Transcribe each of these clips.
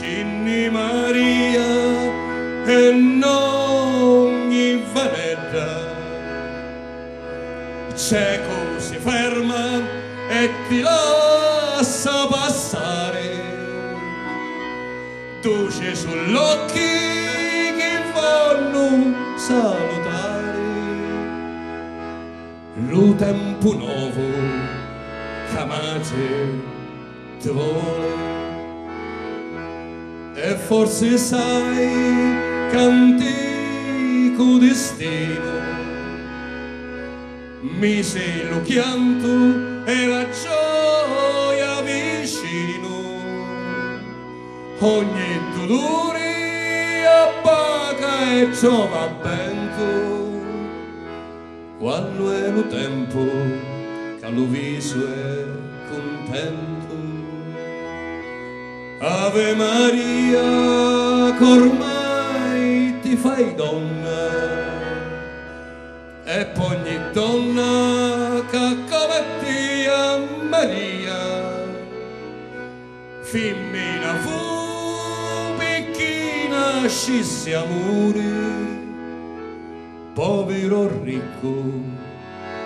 Cinni Maria e non gli venerdà. Il cieco si ferma e ti lascia passare, luce sull'occhi che vanno salutare. Lo tempo nuovo chiamate ti vuole, e forse sai che antico destino mise lo pianto e la gioia vicino. Ogni dolore appaga e trova vento, quando è lo tempo che lo viso è contento. Ave Maria, che ormai ti fai donna, e poi ogni donna che come tia Maria femmina fu picchina nascisse amore, povero ricco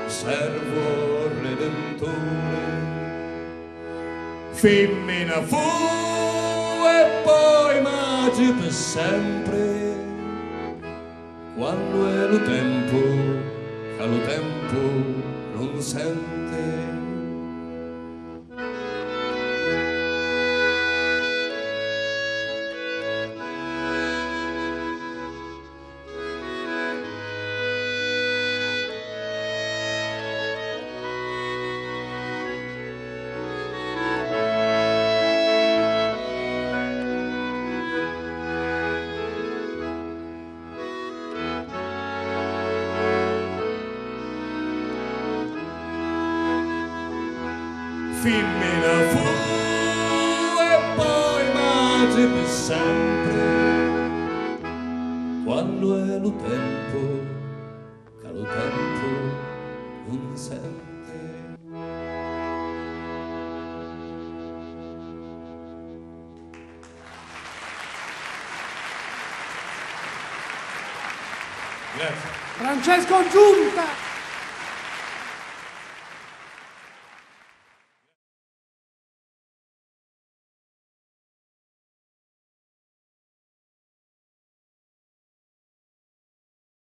servo redentore. Femmina fu e poi magi per sempre, quando è lo tempo che lo tempo non sente. Femmina fu e poi magi per sempre, quando è lo tempo che lo tempo non sente. Grazie. Francesco Giunta.